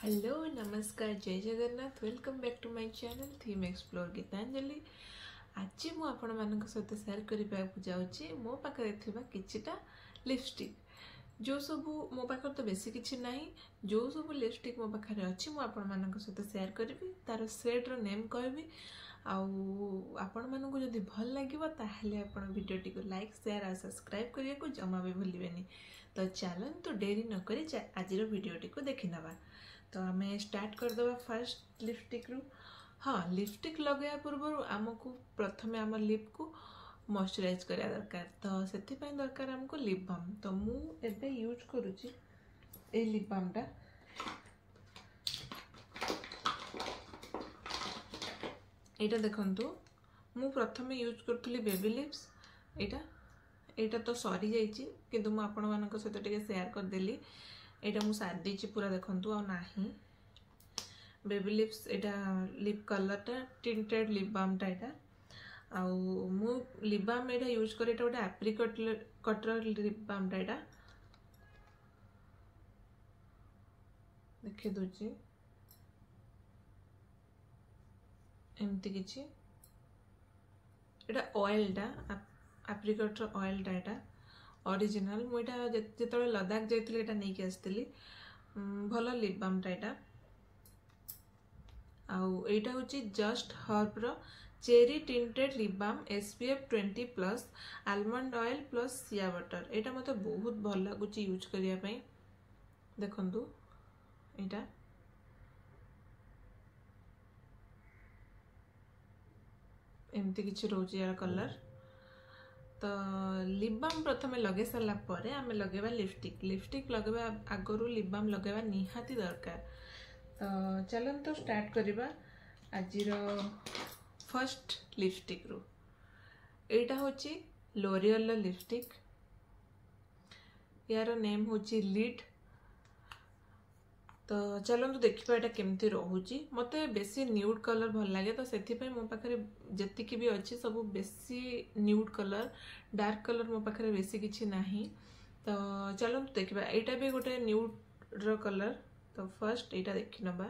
Hello नमस्कार जय Jagannath welcome back to my channel theme explore Gitanjali. आज मु आपण मानक सहित शेयर करने जाऊँगी मो पाखे किछिटा लिपस्टिक जो सब मो पाखे तो बेसी किछि नहीं जो सब लिपस्टिक मो पाखे अच्छी मु आपण मानक सहित शेयर करी तार सेड्र नेम कहबी आपण मानक जदि भल लगे ताहले आपण वीडियोटी को लाइक शेयर और सब्सक्राइब करने को जमा भी भूलिबेनी। तो चलतु डेरी न करी आज वीडियोटी को देखि नवा। तो आम स्टार्ट करदे फास्ट लिपस्टिक रु। हाँ, लिपस्टिक लगे पूर्व आमको प्रथम आम लिप को मॉइस्चराइज करा दरकार। तो से दरकार आमको लिप बाम। तो मु एबे यूज करुची ए लिप बाम टा। एटा देखंतु मु प्रथम यूज करथुली बेबी लिप्स। एटा तो सरी जाइछि किंतु मु आपण मानक सहित टिके शेयर कर देली। एटा मु साथ दीची पूरा देखंतु आ नाही बेबी लिप्स। एटा लिप कलर टा टिंटेड लिप बाम टा एटा आ मु लिप बाम एटा यूज करे। एटा गोटे एप्रिकॉट कटर लिप बाम टा एटा देखे दोची एमती किछि। एटा ऑयल टा एप्रिकॉट ऑयल टा एटा ओरिजिनल मुझा जो लद्दाख जाइए नहीं कि आसती भल लिप बाम टा एटा आईटा हूँ जस्ट हर्ब रो cherry tinted lip balm SPF 20+ almond oil plus shea butter. एटा मत बहुत भल लगुच यूज करने देखु एटा एमती किछि रोज यार कलर। तो लिप बाम प्रथम लगे सारा पर आम लगेबा लिपस्टिक लगेबा आगरू लिप बाम लगेबा निहाती दरकार। तो चलंतु स्टार्ट करिबा आजिर फर्स्ट लिपस्टिक रु। एटा होची लोरियल लिपस्टिक। यार नेम होची लीड। तो चलंतु देखिबा एटा केमती रहूची। मते बेसी न्यूड कलर भल लागे तो सेथि पय मो पाखरे जतिकी भी अच्छी सब बेसी न्यूड कलर डार्क कलर मो पाखरे बेसी किछि नाही। तो चलंतु देखिबा एटा भी गोटे न्यूड रो कलर। तो फर्स्ट एटा देखि नबा।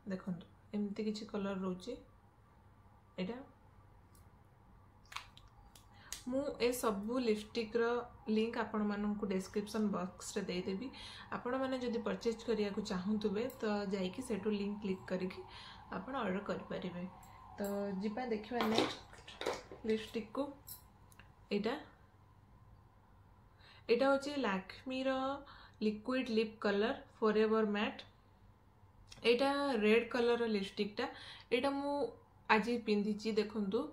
देखंतु एमती किछि कलर रहूची। एटा मु ए सबू लिपस्टिक रो लिंक आपण माननकु डिस्क्रिप्शन बॉक्स रे दे देबी। आपण माने जदि परचेज करिया को चाहूतबे तो जाईकी सेटू लिंक क्लिक करिकी आपण ऑर्डर कर परिबे। तो जिपा देखिबा नेक्स्ट लिपस्टिक को। एटा होची लैक्मी रो liquid lip colour forever matte. एटा रेड कलर रो लिपस्टिक टा। एटा मु आज पिंधिची देखंतु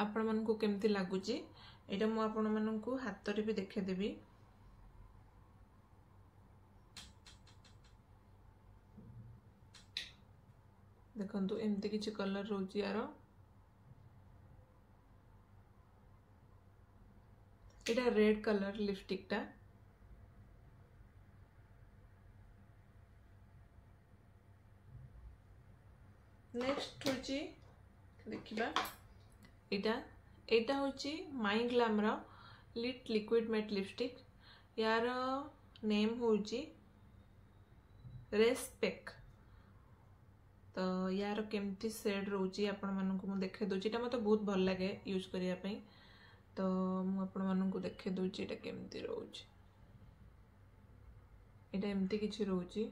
आपण मानकु केमती लागुची। एटा मु आपण मानकु हाथ रे भी देखे देबी। देखंतु एमती किछि कलर रोची यार। एटा रेड कलर लिपस्टिक टा। नेक्स्ट होची देखिबा एटा होची माई ग्लैम रो लिट लिक्विड मैट लिपस्टिक। यार नेम होची रेस्पेक। तो यार केमती शेड रोची आपण मानकु मु देखे दोची। एटा मते बहुत भल लागे यूज करिया पई। तो मु आपण मानकु देखे दोची एटा केमती रोची। एटा एमती किछि रोची।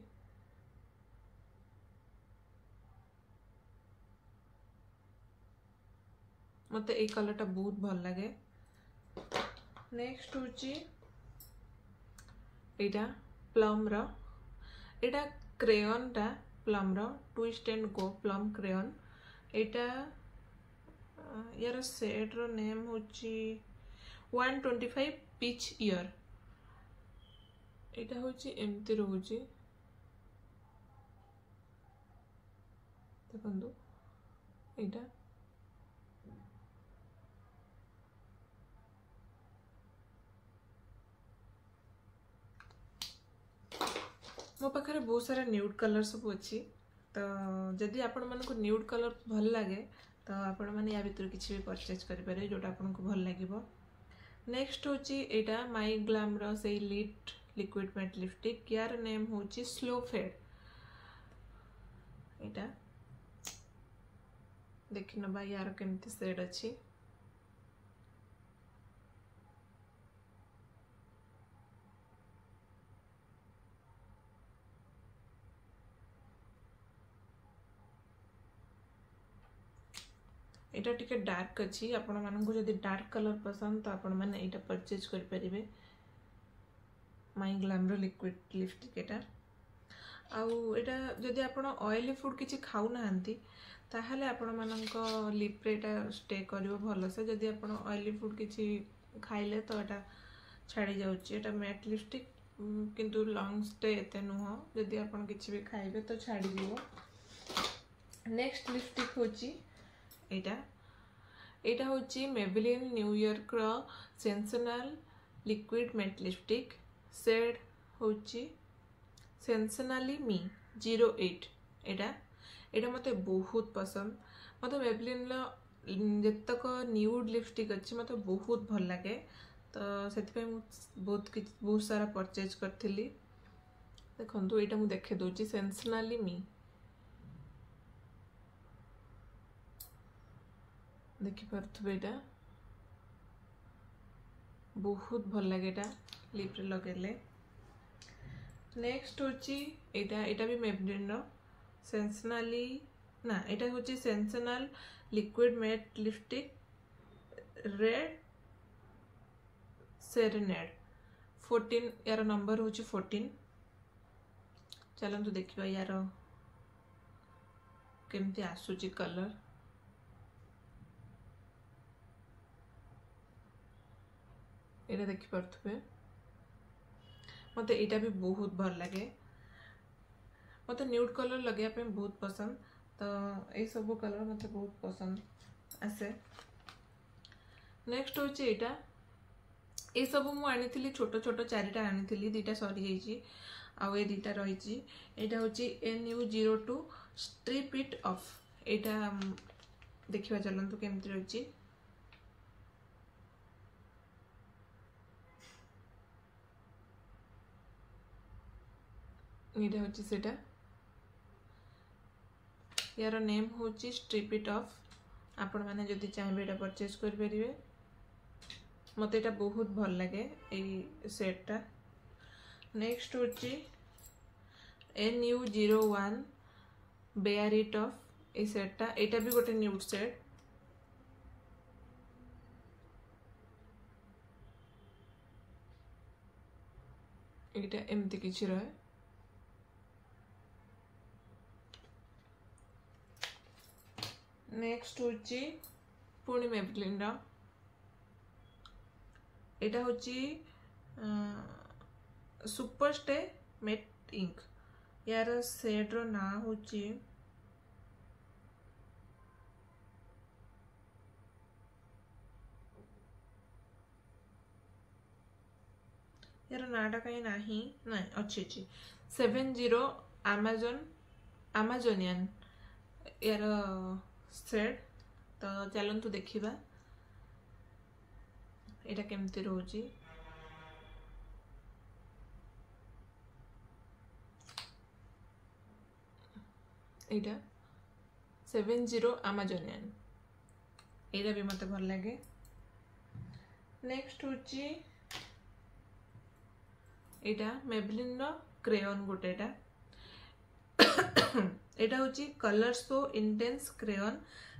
मते ए कलर टा बहुत भल लगे। नेक्स्ट होची एटा प्लम रो। एटा क्रेयन टा प्लम रो twist and go plum crayon. एटा यार सेड रो नेम होची 125 पीच ईयर। एटा होची एमती रहूची देखंतु एटा मो पाखे बहुत सारा न्यूड कलर सब अच्छी। तो जदि आपण मानक न्यूड कलर भल लगे तो आपण माने या भितर किसी भी परचेज करें जोटा आपन को भल लगे। नेक्स्ट होची एटा माई ग्लाम रो से लिट लिक्विड मैट लिपस्टिक यार नेम होची स्लो फेड एटा देखि नबा यार केमती शेड अछि एटा टिके डार्क अच्छी आपण मानक जदि डार्क कलर पसंद तो आपण माने एटा परचेज कर परिबे माई ग्लैम रो लिक्विड लिपस्टिक एटा आउ एटा जदि आपण ऑयली फूड किछि खाउ नाहंती ताहले आपण मानक लिप रे एटा स्टे करिवो भलो से जदि आपण ऑयली फूड किछि खाइले तो एटा छाड़ी जाउची एटा मैट लिपस्टिक किंतु लॉन्ग स्टे एते नुह जदि आपण किछि भी खाइबे तो छाड़ी दिवो नेक्स्ट लिपस्टिक होची एटा होची मेबेलिन न्यूयॉर्क York sensational liquid matte lipstick shade होची सेंसेशनली मी 08 एटा मते बहुत पसंद मते मेबेलिन लो जतक न्यूड लिपस्टिक अछि मते बहुत भल लागे तो सेति पे बहुत सारा परचेज करथिली देखंतु एटा मु देखे दोची सेंसेशनली मी देखि पार्थुबे एटा बहुत भल लागे एटा लिप रे लगेले नेक्स्ट होची एटा भी मेबेलिन रो सेंसेशनली ना एटा होची sensational liquid matte lipstick red serenade 14 यार नंबर होची 14 चलंतु देखिबा यार केमती आसुची कलर एटा देखि पार्थुबे मते एटा भी बहुत भल लागे मते न्यूड कलर लगे पे बहुत पसंद तो ए सब कलर मते बहुत पसंद आसे नेक्स्ट होची एटा ए सब मु आनिथिली छोटो छोटो चारिटा आनिथिली दीटा सरी जाईची आ ए दीटा रहिची एटा होची NU02 स्ट्रिप इट ऑफ एटा देखिबा चलंतु केमती रहिची एटा होची सेटा यार नेम होची स्ट्रिप इट ऑफ आपण माने जदि चाहबे एटा परचेज कर परिबे मते एटा बहुत भल लागे ए सेटटा नेक्स्ट होची NU01 बेयर इट ऑफ ए सेटटा एटा भी गोटे न्यूड सेट एटा एमती किछि रहे नेक्स्ट होची पुणी मेबेलिन रा एटा होची सुपर स्टे मैट इंक यार शेड रो ना होची यार नाटा कहीं नाही ना अच्छी 70 अमेजोनियन यार शेड तो चलंतु देखिबा एटा केमती रोची एटा 70 अमेजोनियन एटा भी मते भल लागे नेक्स्ट होची एटा मेबेलिन रो क्रेयन गोटेटा एटा होची colour so intense crayon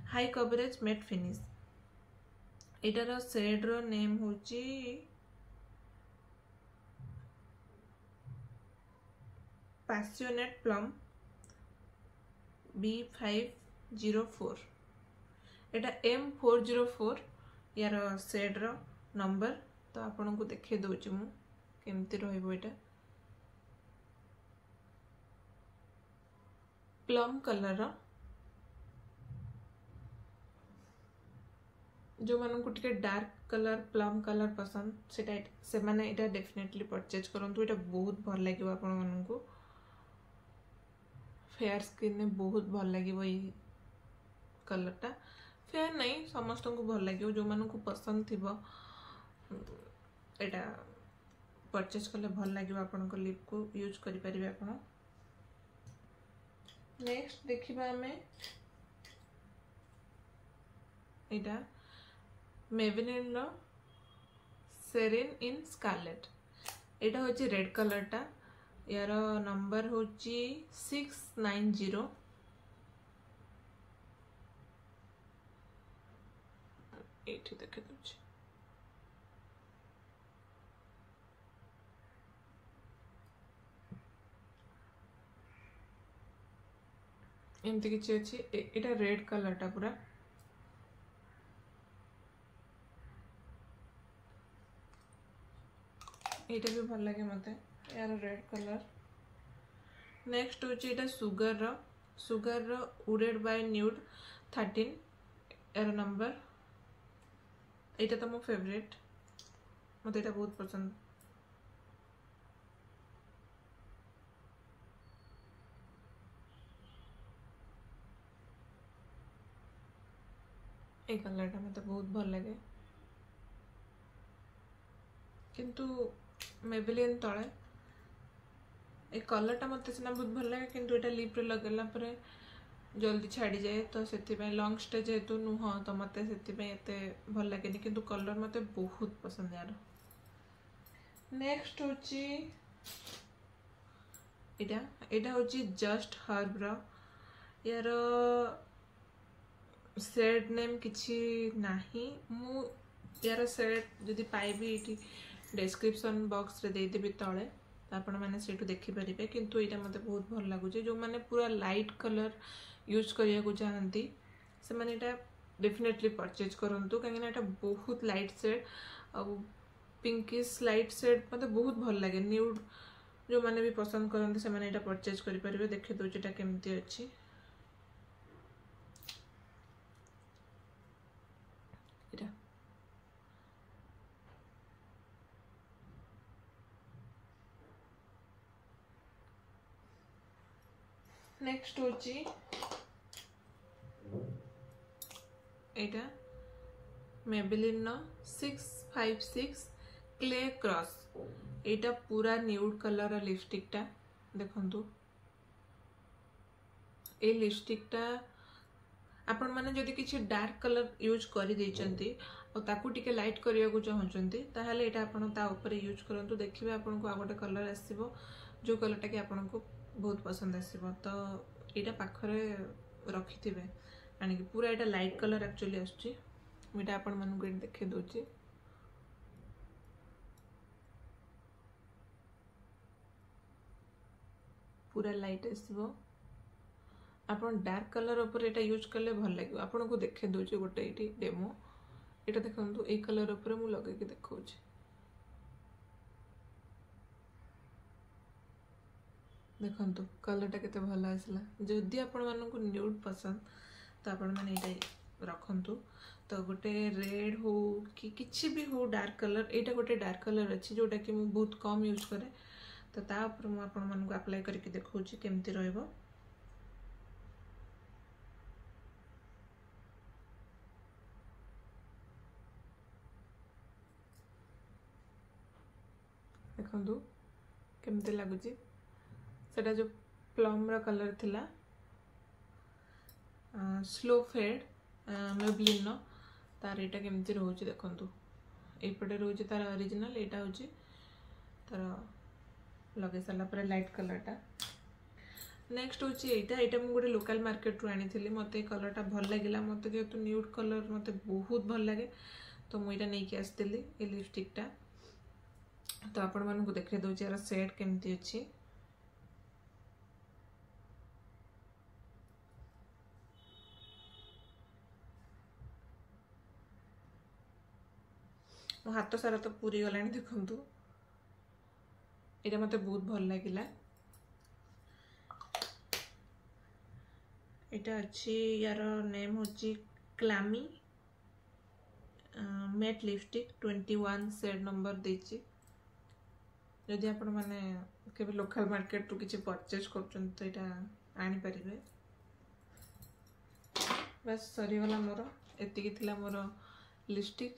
high coverage matte finish एटार शेड रो नेम होची पैशनेट प्लम B504 एटा M404 यार शेड रो नंबर तो आपन को देखे दोची मु केमती रहइबो एटा प्लम कलर रो जो मन को टिके डार्क कलर प्लम कलर पसंद से माने एटा डेफिनेटली परचेज करंतु एटा बहुत भल लागियो आपन मन को फेयर स्किन ने बहुत भल लागियो ई कलर टा फेयर नहीं समस्त को भल लागियो जो मन को पसंद थिबो एटा परचेज कले भल लगे आपण लिप को यूज करि परिबे आपण। नेक्स्ट देखिबा हमें एटा मेबेलिन रो सेरेन इन स्कारलेट। एटा होची रेड कलर टा, यार नंबर होची 690। एठी देखे दउची एमती किछि अछि। एटा रेड कलर टा पूरा एटा भी भल लगे मते यार रेड कलर। नेक्स्ट होची एटा सुगर रो उडेड बाय न्यूड 13 यार नंबर। एटा तो मो फेवरेट, मते एटा बहुत पसंद। ए कलर टा मते बहुत भल लगे, किंतु मेबेलिन तळे ए कलर टा मते सिना बहुत भल लगे, किंतु एटा लिप रे लगेला परे जल्दी छाड़ी जाए, तो सेति पे लॉन्ग स्टे जेतु नुह तो मते सेति पे एते भल लागेनी, किंतु कलर मते बहुत पसंद यार। नेक्स्ट होची एटा होची जस्ट हर्ब रो, यार सेड नेम किछि नाही, मु यार सेड जदि पाइबी एटी डिस्क्रिप्शन बॉक्स रे दे देबी तळे, आपण माने सेटु देखि परिबे। किंतु एटा मते बहुत भल लागु जे जो माने पूरा लाइट कलर यूज करिया को चाहंती से माने एटा डेफिनेटली परचेज करंतु, काहे ना एटा बहुत लाइट शेड और पिंकिश लाइट शेड मते बहुत भल लागे। न्यूड जो माने भी पसंद करंती से माने एटा परचेज करि परिबे। देखि दउ जेटा केमती अछि। एटा नेक्स्ट होची एटा मेबेलिन नो 656 क्ले क्रॉस। एटा पूरा न्यूड कलर लिपस्टिक टा देखंतु। ए लिपस्टिक टा आपण माने जदि किछि डार्क कलर यूज करि दैचंती और ताकू टिके लाइट करिया को चाहचंती, ताहाले एटा आपण ता ऊपर यूज करंतु। देखिबे आपण को आ गोटे कलर आसीबो जो कलर टा कि आपण को बहुत पसंद आसीबो, तो एटा पाखरे रखिथिबे आनी कि पूरा एटा लाइट कलर एक्चुअली आछी। एटा आपण मानू के देखे दोची। पूरा लाइट आसीबो, आपण डार्क कलर ऊपर एटा यूज करले भल लागियो। आपण को देखे दोची गोटे एटी डेमो। एटा देखंतु ए कलर ऊपर मु लगे के देखौची। देखंतु कलर टा केते भल आसला। जदि आपण मानू को न्यूड पसंद तो आपण माने एटा रखंतु। तो गोटे रेड हो कि किछि भी हो डार्क कलर, एटा गोटे डार्क कलर अछि जोटा कि मु बहुत कम यूज करे, तो ता ऊपर मु आपण मानू को अप्लाई करके देखौची केमती रहइबो। देखंतु केमती लागुची। सेटा जो प्लम रा कलर थिला स्लो फेड मेबेलिन नो, तार एटा केमती रहउची देखंतु। एपटे रहउची तार ओरिजिनल, एटा होची तार लगे साला पर लाइट कलर टा। नेक्स्ट होची एटा मु गोटे लोकल मार्केट रु आनीथिली। मते कलर टा भल लागिला, मते जेतु न्यूड कलर मते बहुत भल लागे, तो मु एटा नै के आस्थिली ए लिपस्टिक टा। तो आपण मानू को देखे दोची यार शेड केमती अछि। मो हाथ सारा तो पूरी गलानी देखंतु। एटा मते बहुत भल लागिला। एटा अछि यार नेम होची क्लामी मैट लिपस्टिक 21 शेड नंबर देची। जदि आपण माने केबे लोकल मार्केट रु किछि परचेज करछन तो एटा आनी परिबे। बस सरी गला मोर एतिकी थिला मोर लिपस्टिक।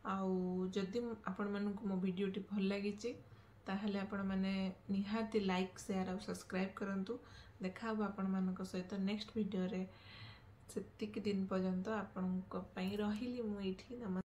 आउ जदि आपण मानक मो वीडियोटी भल लगी ताहले आपण माने निहाती लाइक शेयर और सब्सक्राइब करंतु। देखा हो आपण मानक सहित नेक्स्ट वीडियो रे। सेतिक दिन पर्यंत आपण को पई रहिली मु एठी। नमस्कार।